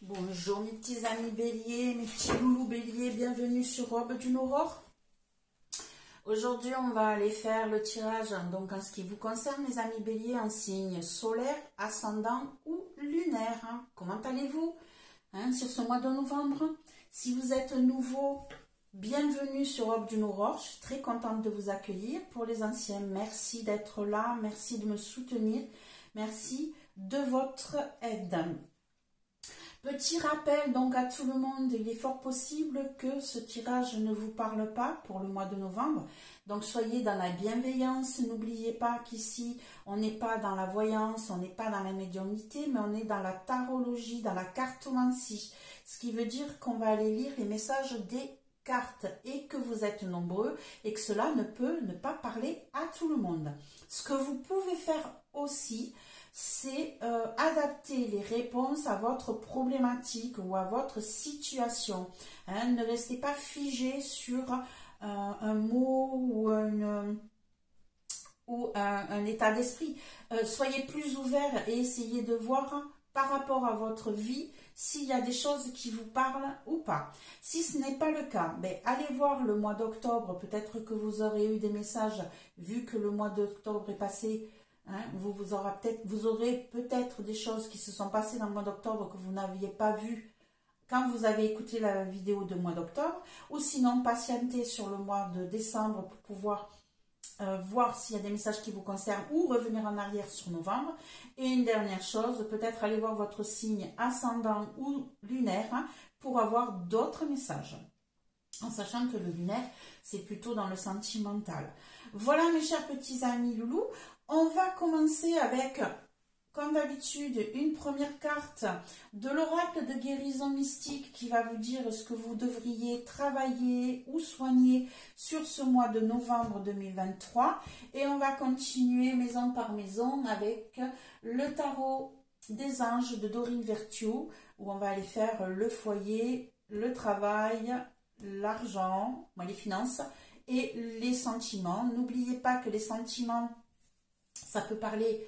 Bonjour mes petits amis béliers, mes petits loulous béliers, bienvenue sur Aube d'une Aurore. Aujourd'hui on va aller faire le tirage donc en ce qui vous concerne les amis béliers en signe solaire, ascendant ou lunaire. Comment allez-vous sur ce mois de novembre? Si vous êtes nouveau, bienvenue sur Aube d'une Aurore, je suis très contente de vous accueillir. Pour les anciens, merci d'être là, merci de me soutenir, merci de votre aide. Petit rappel donc à tout le monde, il est fort possible que ce tirage ne vous parle pas pour le mois de novembre. Donc soyez dans la bienveillance, n'oubliez pas qu'ici on n'est pas dans la voyance, on n'est pas dans la médiumnité, mais on est dans la tarologie, dans la cartomancie. Ce qui veut dire qu'on va aller lire les messages des cartes et que vous êtes nombreux et que cela ne peut ne pas parler à tout le monde. Ce que vous pouvez faire aussi, c'est adapter les réponses à votre problématique ou à votre situation. Ne restez pas figé sur un mot ou un état d'esprit. Soyez plus ouvert et essayez de voir par rapport à votre vie s'il y a des choses qui vous parlent ou pas. Si ce n'est pas le cas, allez voir le mois d'octobre. Peut-être que vous aurez eu des messages vu que le mois d'octobre est passé. Vous aurez peut-être des choses qui se sont passées dans le mois d'octobre que vous n'aviez pas vues quand vous avez écouté la vidéo de mois d'octobre, ou sinon patientez sur le mois de décembre pour pouvoir voir s'il y a des messages qui vous concernent ou revenir en arrière sur novembre. Et une dernière chose, peut-être aller voir votre signe ascendant ou lunaire pour avoir d'autres messages. En sachant que le lunaire, c'est plutôt dans le sentimental. Voilà mes chers petits amis loulous. On va commencer avec, comme d'habitude, une première carte de l'oracle de guérison mystique qui va vous dire ce que vous devriez travailler ou soigner sur ce mois de novembre 2023. Et on va continuer maison par maison avec le tarot des anges de Dorine Virtue, où on va aller faire le foyer, le travail, l'argent, les finances et les sentiments. N'oubliez pas que les sentiments, ça peut parler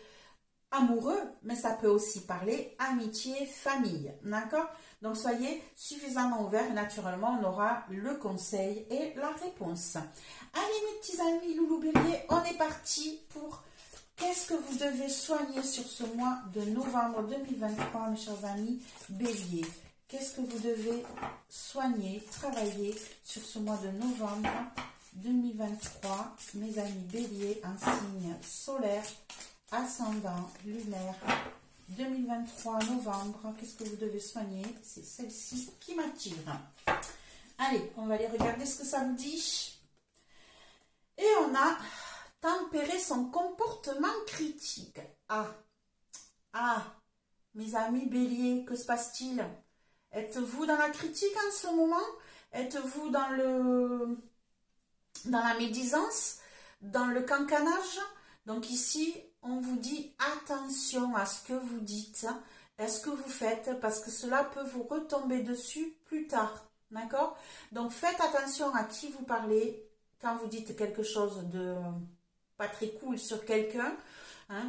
amoureux, mais ça peut aussi parler amitié, famille, d'accord? Donc soyez suffisamment ouverts et naturellement on aura le conseil et la réponse. Allez mes petits amis loulou bélier, on est parti pour qu'est-ce que vous devez soigner sur ce mois de novembre 2023 mes chers amis bélier. Qu'est-ce que vous devez soigner, travailler sur ce mois de novembre 2023, mes amis béliers, en signe solaire, ascendant, lunaire, 2023, novembre. Qu'est-ce que vous devez soigner? C'est celle-ci qui m'attire. Allez, on va aller regarder ce que ça vous dit. Et on a tempéré son comportement critique. Mes amis béliers, que se passe-t-il? Êtes-vous dans la critique en ce moment? Êtes-vous dans la médisance, dans le cancanage? Donc ici, on vous dit attention à ce que vous dites, à ce que vous faites, parce que cela peut vous retomber dessus plus tard, d'accord? Donc faites attention à qui vous parlez quand vous dites quelque chose de pas très cool sur quelqu'un,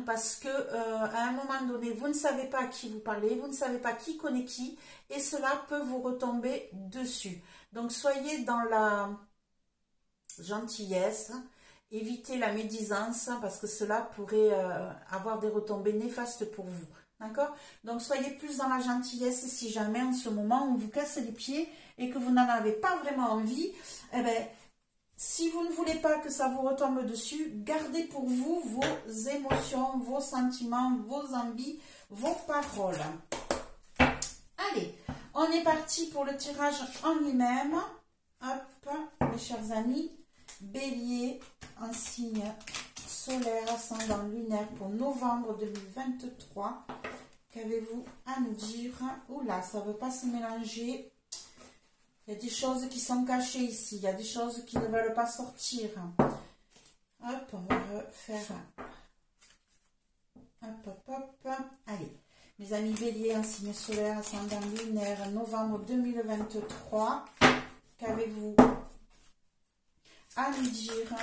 parce que à un moment donné, vous ne savez pas à qui vous parlez, vous ne savez pas qui connaît qui, et cela peut vous retomber dessus. Donc soyez dans la gentillesse, évitez la médisance parce que cela pourrait avoir des retombées néfastes pour vous, d'accord? Donc soyez plus dans la gentillesse. Si jamais en ce moment on vous casse les pieds et que vous n'en avez pas vraiment envie, si vous ne voulez pas que ça vous retombe dessus, gardez pour vous vos émotions, vos sentiments, vos envies, vos paroles. Allez, on est parti pour le tirage en lui-même. Hop, mes chers amis bélier, en signe solaire, ascendant, lunaire pour novembre 2023. Qu'avez-vous à nous dire? Oula, ça ne veut pas se mélanger. Il y a des choses qui sont cachées ici. Il y a des choses qui ne veulent pas sortir. Hop, on va refaire. Hop. Allez, mes amis béliers, en signe solaire, ascendant, lunaire, novembre 2023. Qu'avez-vous à nous dire,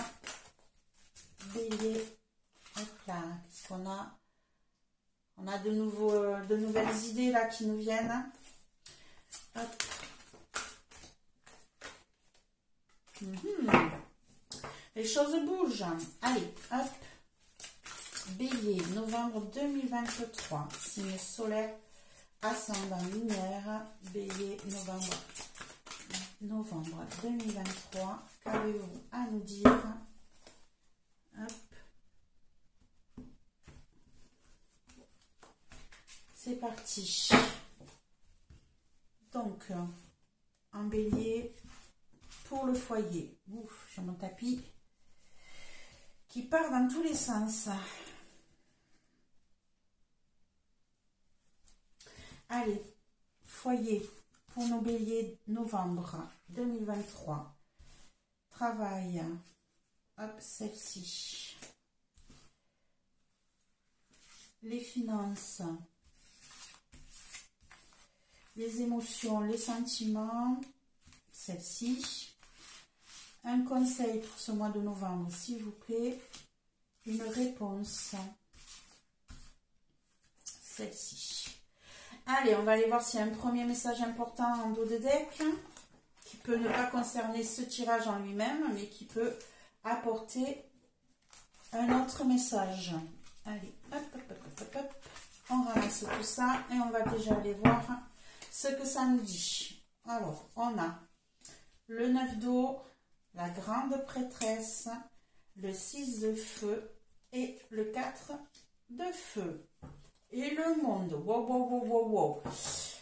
bélier? Hop là, qu'est-ce qu'on a? On a de nouvelles idées là qui nous viennent. Hop. Les choses bougent. Allez, hop. Bélier, novembre 2023. Signe solaire, ascendant lunaire. Bélier, novembre 2023. Qu'avez-vous à nous dire? Hop. C'est parti. Donc, en bélier, pour le foyer. Ouf, j'ai mon tapis qui part dans tous les sens. Allez, foyer pour nos béliers, novembre 2023. Travail. Hop, celle-ci. Les finances. Les émotions, les sentiments. Celle-ci. Un conseil pour ce mois de novembre, s'il vous plaît. Une réponse. Celle-ci. Allez, on va aller voir s'il y a un premier message important en dos de deck qui peut ne pas concerner ce tirage en lui-même, mais qui peut apporter un autre message. Allez, hop, hop, hop, hop, hop. On ramasse tout ça et on va déjà aller voir ce que ça nous dit. Alors, on a le 9 d'eau, la grande prêtresse, le 6 de feu et le 4 de feu. Et le monde. Wow, wow, wow, wow, wow.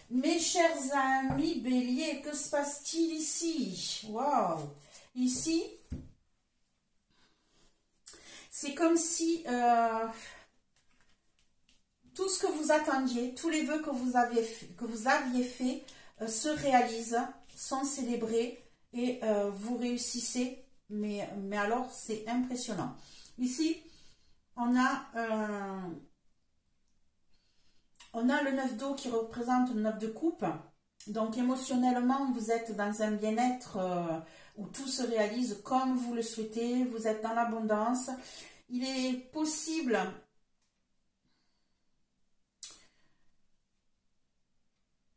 Mes chers amis bélier, que se passe-t-il ici? Waouh. Ici, c'est comme si tout ce que vous attendiez, tous les vœux que vous aviez fait se réalisent, sont célébrés et vous réussissez. Mais alors, c'est impressionnant. Ici, on a le 9 d'eau qui représente le 9 de coupe. Donc, émotionnellement, vous êtes dans un bien-être où tout se réalise comme vous le souhaitez. Vous êtes dans l'abondance. Il est possible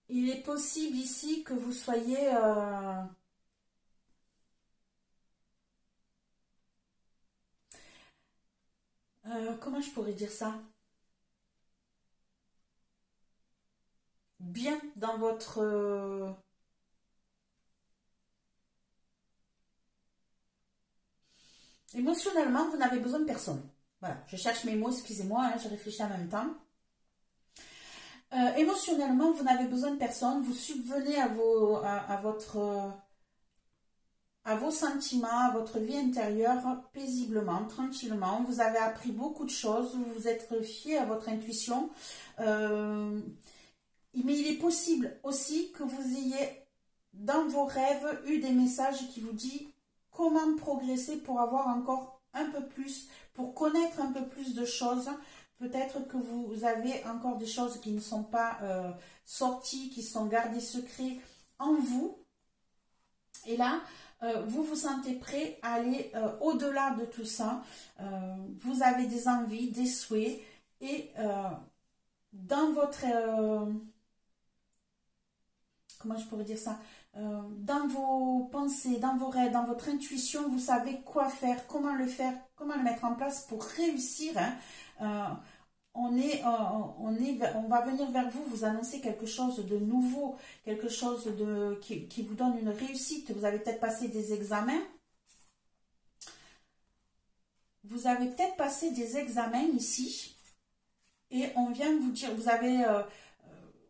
ici que vous soyez... comment je pourrais dire ça? Bien dans votre... Émotionnellement, vous n'avez besoin de personne. Voilà, je cherche mes mots, excusez-moi, hein, je réfléchis en même temps. Émotionnellement, vous n'avez besoin de personne. Vous subvenez à vos sentiments, à votre vie intérieure, paisiblement, tranquillement. Vous avez appris beaucoup de choses. Vous vous êtes fié à votre intuition. Mais il est possible aussi que vous ayez, dans vos rêves, eu des messages qui vous disent comment progresser pour avoir encore un peu plus, pour connaître un peu plus de choses. Peut-être que vous avez encore des choses qui ne sont pas sorties, qui sont gardées secrets en vous. Et là, vous vous sentez prêt à aller au-delà de tout ça. Vous avez des envies, des souhaits. Et dans votre... comment je pourrais dire ça? Dans vos pensées, dans vos rêves, dans votre intuition, vous savez quoi faire, comment le mettre en place pour réussir. Hein. On va venir vers vous, vous annoncer quelque chose de nouveau, quelque chose qui vous donne une réussite. Vous avez peut-être passé des examens. Vous avez peut-être passé des examens ici. Et on vient vous dire, vous avez...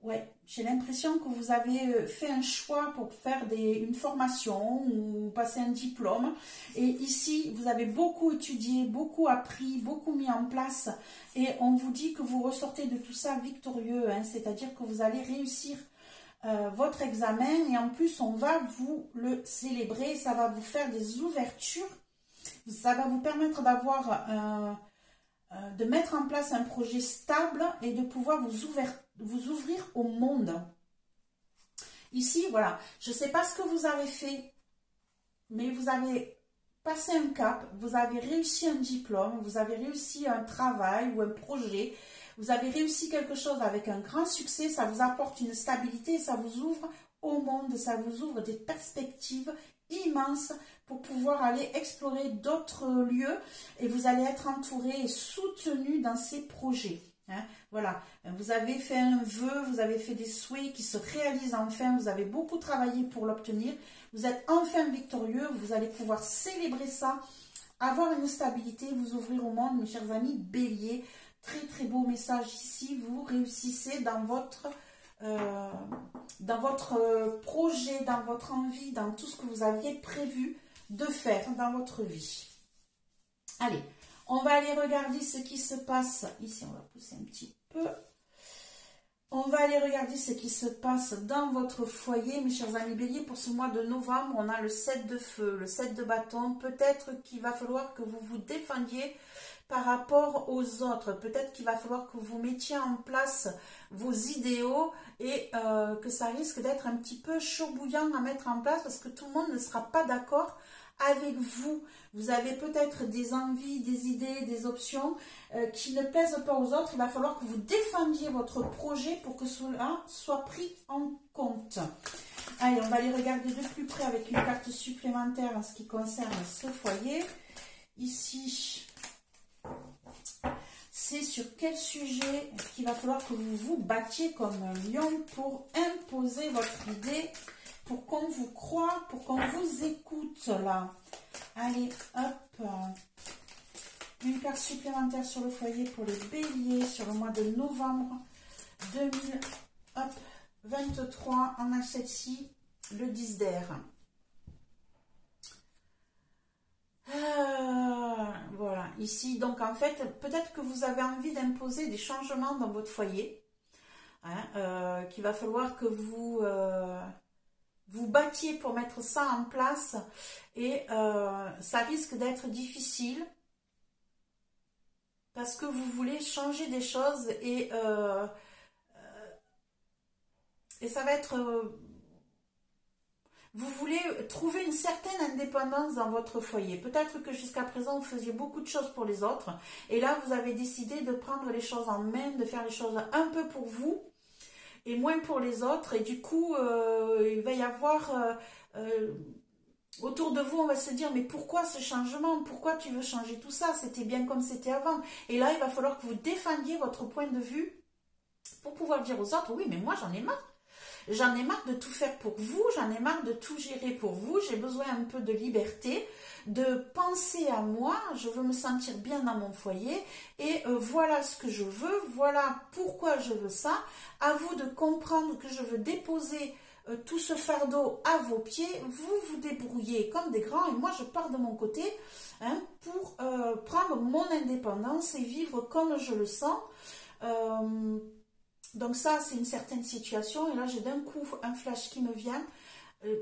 ouais, j'ai l'impression que vous avez fait un choix pour faire une formation ou passer un diplôme. Et ici, vous avez beaucoup étudié, beaucoup appris, beaucoup mis en place. Et on vous dit que vous ressortez de tout ça victorieux. Hein, c'est-à-dire que vous allez réussir votre examen. Et en plus, on va vous le célébrer. Ça va vous faire des ouvertures. Ça va vous permettre d'avoir... de mettre en place un projet stable et de pouvoir vous ouvrir au monde. Ici, voilà, je ne sais pas ce que vous avez fait, mais vous avez passé un cap, vous avez réussi un diplôme, vous avez réussi un travail ou un projet, vous avez réussi quelque chose avec un grand succès, ça vous apporte une stabilité, ça vous ouvre au monde, ça vous ouvre des perspectives immenses pour pouvoir aller explorer d'autres lieux et vous allez être entouré et soutenu dans ces projets. Hein, voilà, vous avez fait un vœu, vous avez fait des souhaits qui se réalisent enfin, vous avez beaucoup travaillé pour l'obtenir, vous êtes enfin victorieux, vous allez pouvoir célébrer ça, avoir une stabilité, vous ouvrir au monde, mes chers amis, Bélier. Très très beau message ici, vous réussissez dans votre projet, dans votre envie, dans tout ce que vous aviez prévu de faire dans votre vie. Allez, on va aller regarder ce qui se passe. Ici, on va pousser un petit peu. On va aller regarder ce qui se passe dans votre foyer, mes chers amis Bélier. Pour ce mois de novembre, on a le 7 de feu, le 7 de bâton. Peut-être qu'il va falloir que vous vous défendiez par rapport aux autres. Peut-être qu'il va falloir que vous mettiez en place vos idéaux et que ça risque d'être un petit peu chaud bouillant à mettre en place parce que tout le monde ne sera pas d'accord avec vous. Vous avez peut-être des envies, des idées, des options qui ne plaisent pas aux autres. Il va falloir que vous défendiez votre projet pour que cela soit pris en compte. Allez, on va aller regarder de plus près avec une carte supplémentaire en ce qui concerne ce foyer. Ici, c'est sur quel sujet qu'il va falloir que vous vous battiez comme un lion pour imposer votre idée, pour qu'on vous croie, pour qu'on vous écoute là. Allez, hop. Une carte supplémentaire sur le foyer pour les béliers sur le mois de novembre 2023. On a celle-ci, le 10 d'air. Voilà, ici, donc en fait, peut-être que vous avez envie d'imposer des changements dans votre foyer. Hein, qu'il va falloir que vous vous battiez pour mettre ça en place et ça risque d'être difficile parce que vous voulez changer des choses et ça va être... vous voulez trouver une certaine indépendance dans votre foyer. Peut-être que jusqu'à présent, vous faisiez beaucoup de choses pour les autres et là, vous avez décidé de prendre les choses en main, de faire les choses un peu pour vous et moins pour les autres. Et du coup, il va y avoir... autour de vous, on va se dire, mais pourquoi ce changement? Pourquoi tu veux changer tout ça? C'était bien comme c'était avant. Et là, il va falloir que vous défendiez votre point de vue pour pouvoir dire aux autres, oui, mais moi, j'en ai marre. J'en ai marre de tout faire pour vous, j'en ai marre de tout gérer pour vous, j'ai besoin un peu de liberté, de penser à moi, je veux me sentir bien dans mon foyer et voilà ce que je veux, voilà pourquoi je veux ça. À vous de comprendre que je veux déposer tout ce fardeau à vos pieds, vous vous débrouillez comme des grands et moi je pars de mon côté hein, pour prendre mon indépendance et vivre comme je le sens. Donc ça, c'est une certaine situation. Et là, j'ai d'un coup un flash qui me vient.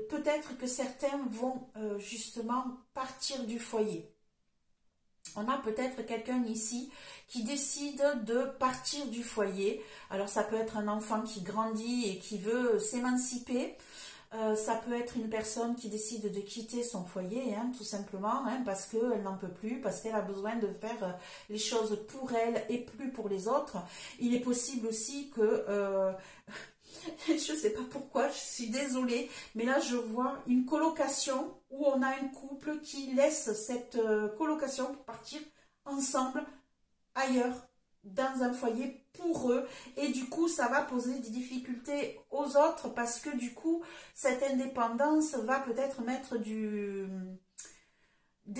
Peut-être que certains vont justement partir du foyer. On a peut-être quelqu'un ici qui décide de partir du foyer. Alors, ça peut être un enfant qui grandit et qui veut s'émanciper. Ça peut être une personne qui décide de quitter son foyer, hein, tout simplement, hein, parce qu'elle n'en peut plus, parce qu'elle a besoin de faire les choses pour elle et plus pour les autres. Il est possible aussi que, je ne sais pas pourquoi, je suis désolée, mais là je vois une colocation où on a un couple qui laisse cette colocation pour partir ensemble ailleurs, dans un foyer pour eux et du coup ça va poser des difficultés aux autres parce que du coup cette indépendance va peut-être mettre des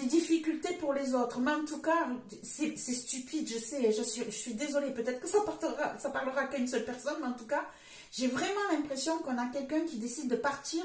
difficultés pour les autres, mais en tout cas c'est stupide, je sais, je suis désolée, peut-être que ça parlera qu'à une seule personne, mais en tout cas j'ai vraiment l'impression qu'on a quelqu'un qui décide de partir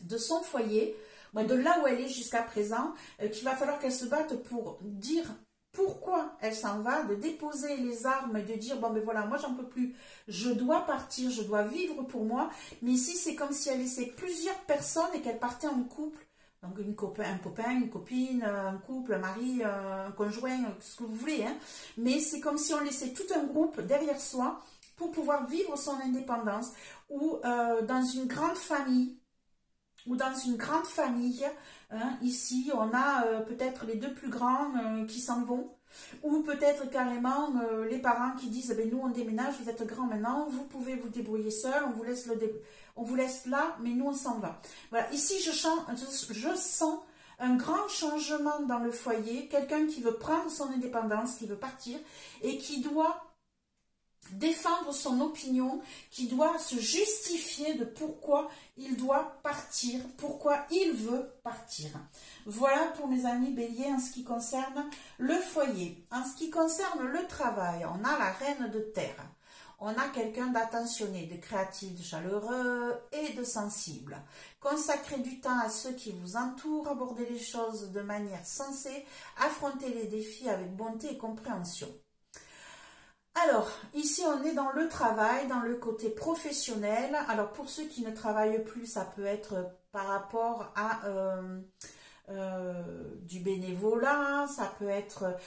de son foyer, de là où elle est jusqu'à présent, qu'il va falloir qu'elle se batte pour dire pourquoi elle s'en va, de déposer les armes et de dire, bon ben voilà, moi j'en peux plus, je dois partir, je dois vivre pour moi. Mais ici, c'est comme si elle laissait plusieurs personnes et qu'elle partait en couple. Donc un copain, une copine, un couple, un mari, un conjoint, ce que vous voulez. Hein. Mais c'est comme si on laissait tout un groupe derrière soi pour pouvoir vivre son indépendance. Ou dans une grande famille. Hein, ici, on a peut-être les deux plus grands qui s'en vont. Ou peut-être carrément les parents qui disent, ben, nous on déménage, vous êtes grands maintenant, vous pouvez vous débrouiller seul, on vous laisse là, mais nous on s'en va. Voilà, ici je sens un grand changement dans le foyer, quelqu'un qui veut prendre son indépendance, qui veut partir et qui doit défendre son opinion, qui doit se justifier de pourquoi il doit partir, pourquoi il veut partir. Voilà pour mes amis Bélier en ce qui concerne le foyer. En ce qui concerne le travail, on a la reine de terre. On a quelqu'un d'attentionné, de créatif, de chaleureux et de sensible. Consacrez du temps à ceux qui vous entourent, abordez les choses de manière sensée, affrontez les défis avec bonté et compréhension. Alors, ici on est dans le travail, dans le côté professionnel. Alors pour ceux qui ne travaillent plus, ça peut être par rapport à du bénévolat, ça peut être...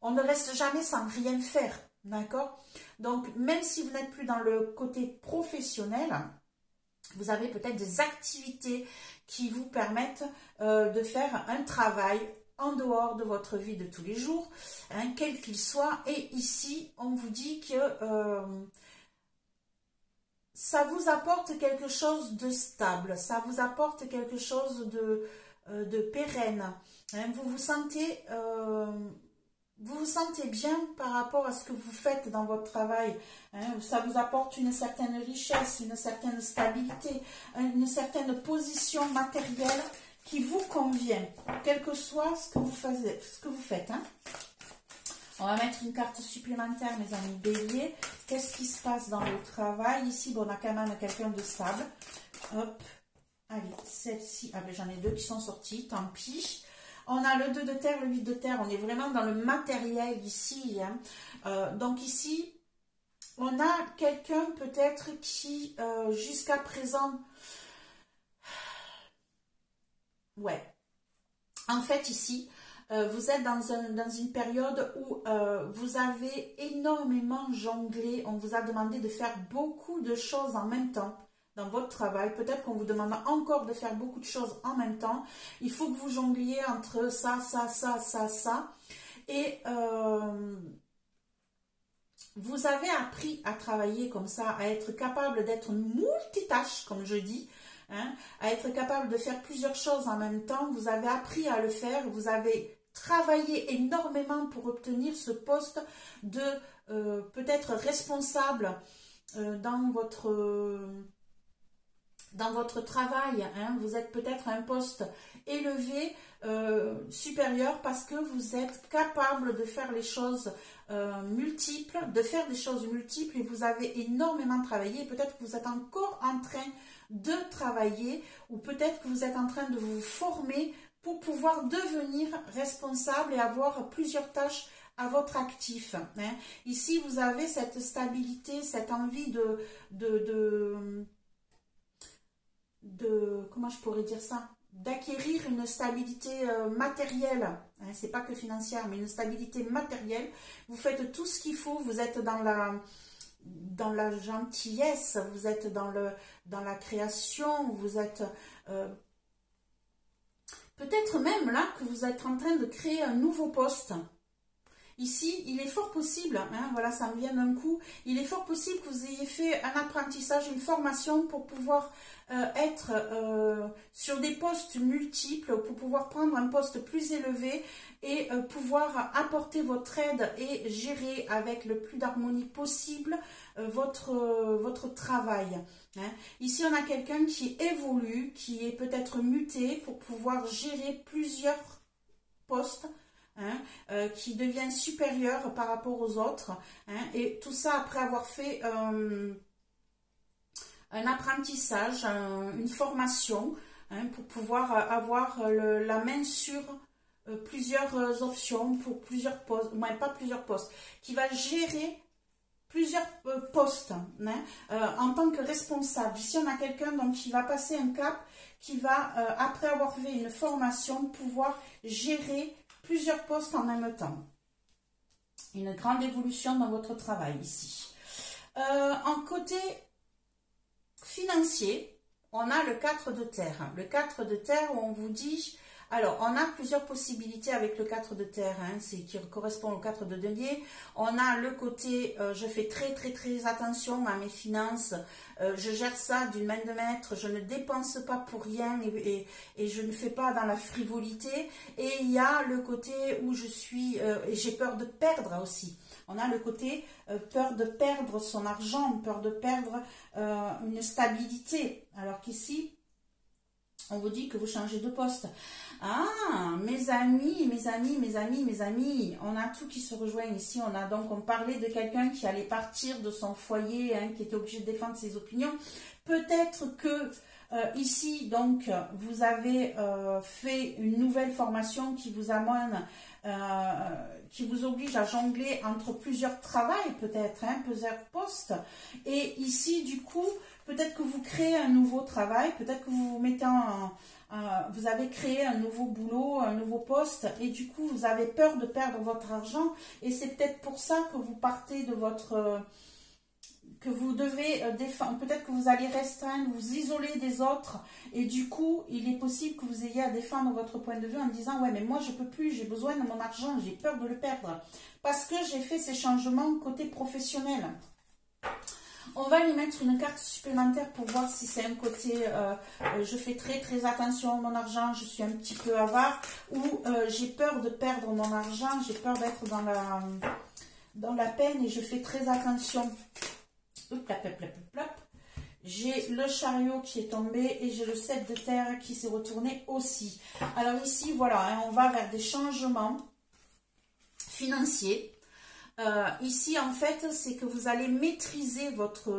on ne reste jamais sans rien faire, d'accord? Donc même si vous n'êtes plus dans le côté professionnel, vous avez peut-être des activités qui vous permettent de faire un travail en dehors de votre vie de tous les jours, hein, quel qu'il soit. Et ici, on vous dit que ça vous apporte quelque chose de stable, ça vous apporte quelque chose de pérenne. Hein, vous vous sentez bien par rapport à ce que vous faites dans votre travail. Hein, ça vous apporte une certaine richesse, une certaine stabilité, une certaine position matérielle qui vous convient, quel que soit ce que vous faites. Hein. On va mettre une carte supplémentaire, mes amis Bélier. Qu'est-ce qui se passe dans le travail? Ici, bon, on a quand même quelqu'un de stable. Hop. Allez, celle-ci. Ah ben, j'en ai deux qui sont sortis, tant pis. On a le 2 de terre, le 8 de terre. On est vraiment dans le matériel ici. Hein. Donc ici, on a quelqu'un peut-être qui, jusqu'à présent... Ouais. En fait, ici, vous êtes dans une période où vous avez énormément jonglé. On vous a demandé de faire beaucoup de choses en même temps dans votre travail. Peut-être qu'on vous demande encore de faire beaucoup de choses en même temps. Il faut que vous jongliez entre ça, ça, ça, ça, ça. Et vous avez appris à travailler comme ça, à être capable d'être multitâche, comme je dis. Hein, à être capable de faire plusieurs choses en même temps. Vous avez appris à le faire, vous avez travaillé énormément pour obtenir ce poste de peut-être responsable dans votre travail. Hein. Vous êtes peut-être à un poste élevé, supérieur, parce que vous êtes capable de faire les choses multiples, et vous avez énormément travaillé. Peut-être que vous êtes encore en train de travailler, ou peut-être que vous êtes en train de vous former pour pouvoir devenir responsable et avoir plusieurs tâches à votre actif. Hein. Ici, vous avez cette stabilité, cette envie comment je pourrais dire ça, d'acquérir une stabilité matérielle, hein, c'est pas que financière, mais une stabilité matérielle. Vous faites tout ce qu'il faut, vous êtes dans la gentillesse, vous êtes dans la création, vous êtes peut-être même là que vous êtes en train de créer un nouveau poste. Ici, il est fort possible, hein, voilà, ça me vient d'un coup, il est fort possible que vous ayez fait un apprentissage, une formation pour pouvoir être sur des postes multiples, pour pouvoir prendre un poste plus élevé et pouvoir apporter votre aide et gérer avec le plus d'harmonie possible votre travail. Hein. Ici, on a quelqu'un qui évolue, qui est peut-être muté pour pouvoir gérer plusieurs postes. Hein, qui devient supérieur par rapport aux autres, hein, et tout ça après avoir fait un apprentissage, une formation, hein, pour pouvoir avoir la main sur plusieurs options, pour plusieurs postes, pas plusieurs postes, qui va gérer plusieurs postes, hein, en tant que responsable. Ici, on a quelqu'un donc qui va passer un cap, qui va, après avoir fait une formation, pouvoir gérer plusieurs postes en même temps. Une grande évolution dans votre travail ici. En côté financier, on a le 4 de terre. Le 4 de terre où on vous dit, Alors, on a plusieurs possibilités avec le 4 de terre, hein, qui correspond au 4 de denier. On a le côté, je fais très attention à mes finances, je gère ça d'une main de maître, je ne dépense pas pour rien et je ne fais pas dans la frivolité. Et il y a le côté où je suis, et j'ai peur de perdre aussi. On a le côté peur de perdre son argent, peur de perdre une stabilité. Alors qu'ici, on vous dit que vous changez de poste. Ah, mes amis, on a tout qui se rejoint ici. On parlait de quelqu'un qui allait partir de son foyer, hein, qui était obligé de défendre ses opinions. Peut-être que ici, donc, vous avez fait une nouvelle formation qui vous amène, qui vous oblige à jongler entre plusieurs travails, peut-être, hein, plusieurs postes. Et ici, du coup, peut-être que vous créez un nouveau travail, peut-être que vous vous mettez vous avez créé un nouveau boulot, un nouveau poste, et du coup, vous avez peur de perdre votre argent. Et c'est peut-être pour ça que vous partez de votre... que vous devez défendre, peut-être que vous allez restreindre, vous isoler des autres, et du coup, il est possible que vous ayez à défendre votre point de vue en disant « Ouais, mais moi, je ne peux plus, j'ai besoin de mon argent, j'ai peur de le perdre, parce que j'ai fait ces changements côté professionnel. » On va lui mettre une carte supplémentaire pour voir si c'est un côté je fais très attention à mon argent, je suis un petit peu avare, ou j'ai peur de perdre mon argent, j'ai peur d'être dans la peine et je fais très attention. J'ai le chariot qui est tombé et j'ai le 7 de terre qui s'est retourné aussi. Alors ici, voilà, hein, on va vers des changements financiers. Ici, en fait, c'est que vous allez maîtriser votre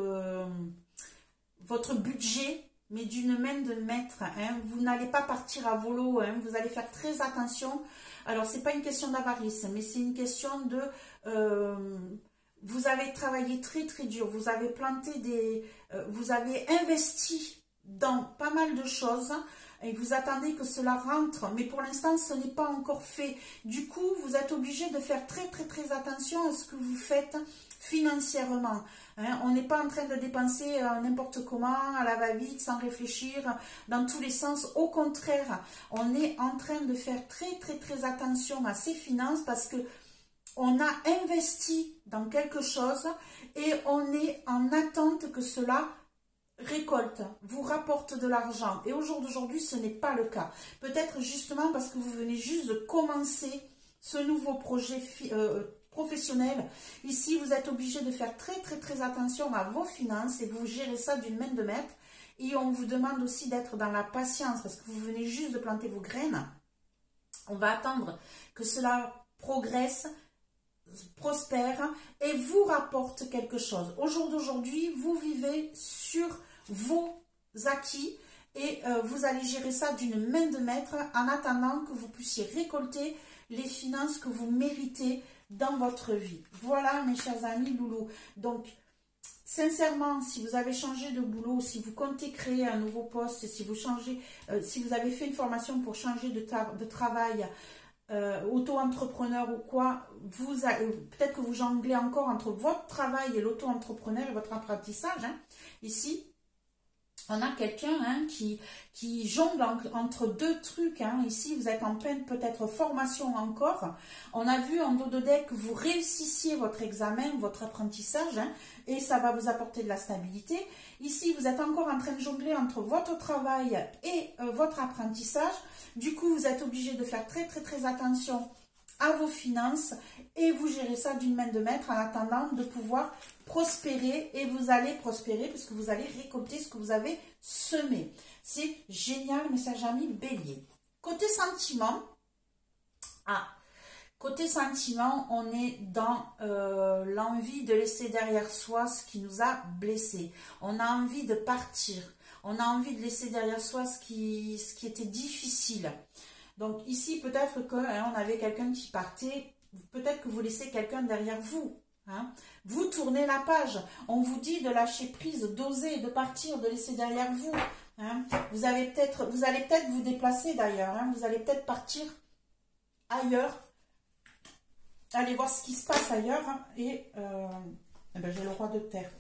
budget, mais d'une main de maître. Hein. Vous n'allez pas partir à volo, hein. Vous allez faire très attention. Alors, ce n'est pas une question d'avarice, mais c'est une question de... vous avez travaillé très dur, vous avez planté vous avez investi dans pas mal de choses et vous attendez que cela rentre, mais pour l'instant ce n'est pas encore fait. Du coup, vous êtes obligé de faire très attention à ce que vous faites financièrement. Hein, on n'est pas en train de dépenser n'importe comment, à la va-vite, sans réfléchir, dans tous les sens. Au contraire, on est en train de faire très attention à ses finances parce que on a investi dans quelque chose et on est en attente que cela récolte, vous rapporte de l'argent. Et au jour d'aujourd'hui, ce n'est pas le cas. Peut-être justement parce que vous venez juste de commencer ce nouveau projet professionnel. Ici, vous êtes obligé de faire très attention à vos finances et vous gérez ça d'une main de maître. Et on vous demande aussi d'être dans la patience parce que vous venez juste de planter vos graines. On va attendre que cela progresse, prospère et vous rapporte quelque chose. Au jour d'aujourd'hui, vous vivez sur vos acquis et vous allez gérer ça d'une main de maître en attendant que vous puissiez récolter les finances que vous méritez dans votre vie. Voilà mes chers amis loulous. Donc sincèrement, si vous avez changé de boulot, si vous comptez créer un nouveau poste, si vous changez, si vous avez fait une formation pour changer de travail, auto-entrepreneur ou quoi, peut-être que vous jonglez encore entre votre travail et l'auto-entrepreneur et votre apprentissage. Hein. Ici, on a quelqu'un hein, qui jongle entre deux trucs. Hein. Ici, vous êtes en pleine peut-être formation encore. On a vu en dos de deck que vous réussissiez votre examen, votre apprentissage, hein, et ça va vous apporter de la stabilité. Ici, vous êtes encore en train de jongler entre votre travail et votre apprentissage. Du coup, vous êtes obligé de faire très attention à vos finances et vous gérez ça d'une main de maître en attendant de pouvoir prospérer et vous allez prospérer parce que vous allez récolter ce que vous avez semé. C'est génial, mes chers amis bélier. Côté sentiment, côté sentiment, on est dans l'envie de laisser derrière soi ce qui nous a blessés. On a envie de partir. On a envie de laisser derrière soi ce qui était difficile. Donc ici, peut-être qu'on avait quelqu'un qui partait, peut-être que vous laissez quelqu'un derrière vous. Hein. Vous tournez la page. On vous dit de lâcher prise, d'oser, de partir, de laisser derrière vous. Hein. Vous allez peut-être vous déplacer d'ailleurs. Hein. Vous allez peut-être partir ailleurs. Allez voir ce qui se passe ailleurs. Hein. Et ben, j'ai le roi de terre.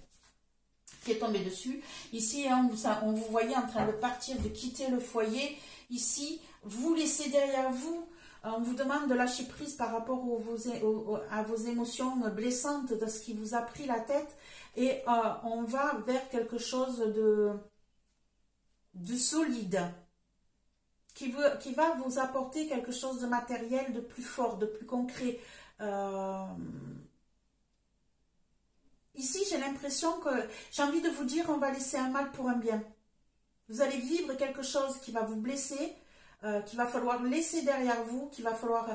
qui est tombé dessus. Ici, hein, on vous voyait en train de partir, de quitter le foyer. Ici, vous laissez derrière vous. On vous demande de lâcher prise par rapport à vos émotions blessantes, de ce qui vous a pris la tête. Et on va vers quelque chose de solide, qui va vous apporter quelque chose de matériel, de plus fort, de plus concret. Ici, j'ai l'impression que, j'ai envie de vous dire, on va laisser un mal pour un bien. Vous allez vivre quelque chose qui va vous blesser, qu'il va falloir laisser derrière vous, qu'il va falloir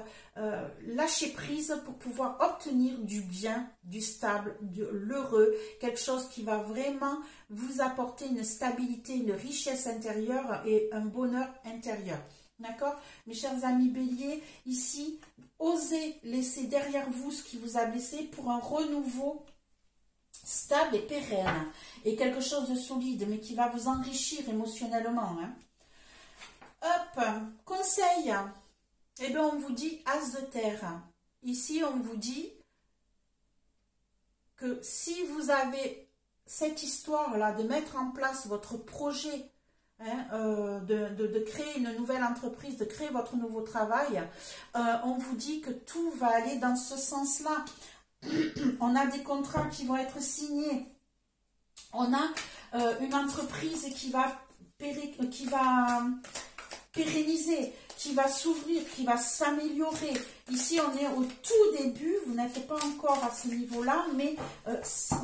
lâcher prise pour pouvoir obtenir du bien, du stable, de l'heureux, quelque chose qui va vraiment vous apporter une stabilité, une richesse intérieure et un bonheur intérieur. D'accord? Mes chers amis béliers, ici, osez laisser derrière vous ce qui vous a blessé pour un renouveau stable et pérenne, et quelque chose de solide, mais qui va vous enrichir émotionnellement. Hein. Hop, conseil, eh bien on vous dit As de terre. Ici, on vous dit que si vous avez cette histoire-là de mettre en place votre projet, hein, de créer une nouvelle entreprise, de créer votre nouveau travail, on vous dit que tout va aller dans ce sens-là. On a des contrats qui vont être signés. On a une entreprise qui va pérenniser, qui va s'ouvrir, qui va s'améliorer. Ici, on est au tout début, vous n'êtes pas encore à ce niveau-là, mais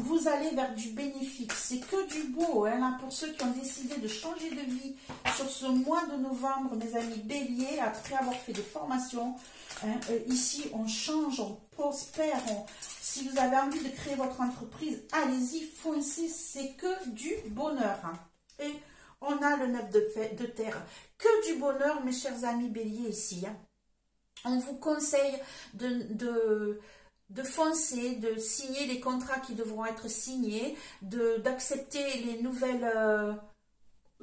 vous allez vers du bénéfique. C'est que du beau, hein, là, pour ceux qui ont décidé de changer de vie sur ce mois de novembre, mes amis béliers, après avoir fait des formations. Hein, ici, on change, on prospère. Si vous avez envie de créer votre entreprise, allez-y, foncez, c'est que du bonheur. Hein. Et on a le 9 de terre. Que du bonheur, mes chers amis béliers, ici. Hein. On vous conseille de foncer, de signer les contrats qui devront être signés, d'accepter les nouvelles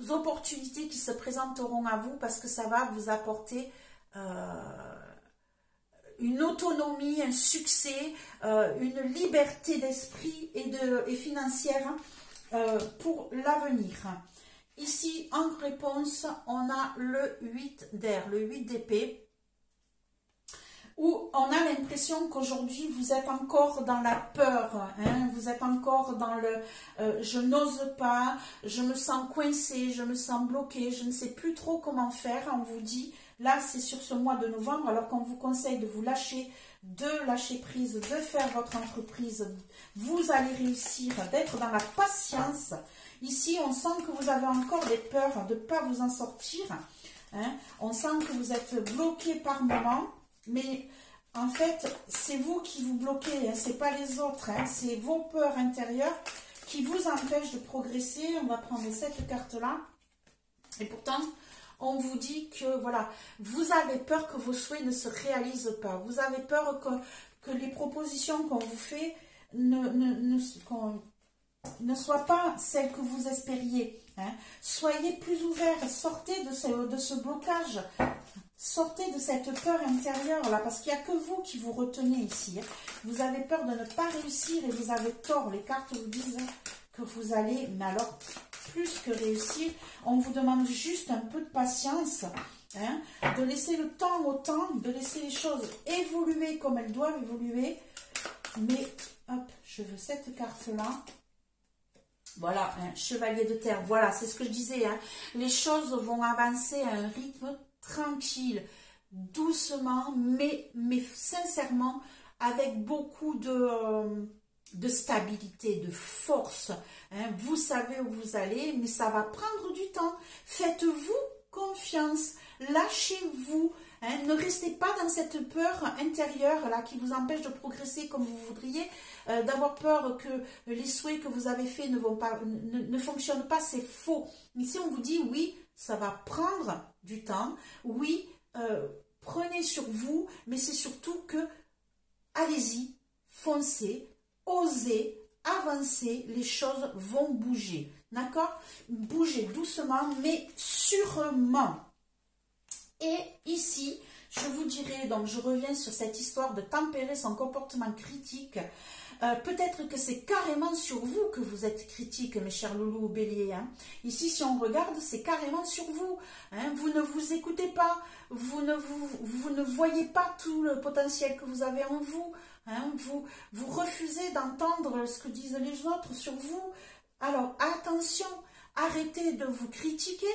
opportunités qui se présenteront à vous, parce que ça va vous apporter une autonomie, un succès, une liberté d'esprit et financière pour l'avenir. Ici, en réponse, on a le 8 d'air, le 8 d'épée, où on a l'impression qu'aujourd'hui, vous êtes encore dans la peur, hein, vous êtes encore dans le je n'ose pas, je me sens coincé, je me sens bloqué, je ne sais plus trop comment faire. On vous dit, là, c'est sur ce mois de novembre, alors qu'on vous conseille de vous lâcher, de lâcher prise, de faire votre entreprise. Vous allez réussir, d'être dans la patience. Ici, on sent que vous avez encore des peurs de ne pas vous en sortir. Hein. On sent que vous êtes bloqué par moment. Mais en fait, c'est vous qui vous bloquez. Hein. Ce n'est pas les autres. Hein. C'est vos peurs intérieures qui vous empêchent de progresser. On va prendre cette carte-là. Et pourtant, on vous dit que voilà, vous avez peur que vos souhaits ne se réalisent pas. Vous avez peur que les propositions qu'on vous fait ne soient pas celles que vous espériez. Hein. Soyez plus ouverts, sortez de ce blocage, sortez de cette peur intérieure là, parce qu'il n'y a que vous qui vous retenez ici. Hein. Vous avez peur de ne pas réussir et vous avez tort. Les cartes vous disent que vous allez, mais alors plus que réussir, on vous demande juste un peu de patience, hein, de laisser le temps au temps, de laisser les choses évoluer comme elles doivent évoluer. Mais hop, je veux cette carte là. Voilà, un chevalier de terre. Voilà, c'est ce que je disais. Hein. Les choses vont avancer à un rythme tranquille, doucement, mais sincèrement, avec beaucoup de stabilité, de force. Hein. Vous savez où vous allez, mais ça va prendre du temps. Faites-vous confiance, lâchez-vous. Hein, ne restez pas dans cette peur intérieure là qui vous empêche de progresser comme vous voudriez, d'avoir peur que les souhaits que vous avez faits ne fonctionnent pas, c'est faux. Ici on vous dit oui, ça va prendre du temps, oui, prenez sur vous, mais c'est surtout que allez-y, foncez, osez, avancez, les choses vont bouger, d'accord? Bougez doucement mais sûrement. Et ici, je vous dirais, donc je reviens sur cette histoire de tempérer son comportement critique. Peut-être que c'est carrément sur vous que vous êtes critique, mes chers loulous ou béliers. Hein. Ici, si on regarde, c'est carrément sur vous. Hein. Vous ne vous écoutez pas, vous ne voyez pas tout le potentiel que vous avez en vous. Hein. Vous refusez d'entendre ce que disent les autres sur vous. Alors, attention, arrêtez de vous critiquer,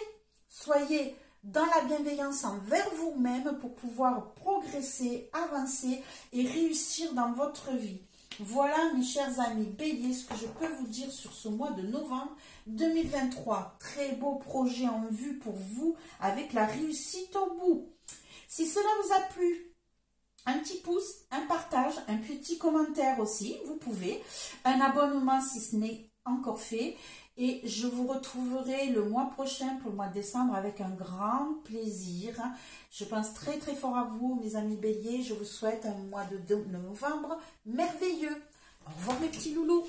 soyez dans la bienveillance envers vous-même pour pouvoir progresser, avancer et réussir dans votre vie. Voilà, mes chers amis béliers, ce que je peux vous dire sur ce mois de novembre 2023. Très beau projet en vue pour vous, avec la réussite au bout. Si cela vous a plu, un petit pouce, un partage, un petit commentaire aussi, vous pouvez. Un abonnement si ce n'est encore fait. Et je vous retrouverai le mois prochain pour le mois de décembre avec un grand plaisir. Je pense très très fort à vous, mes amis béliers. Je vous souhaite un mois de novembre merveilleux. Au revoir mes petits loulous.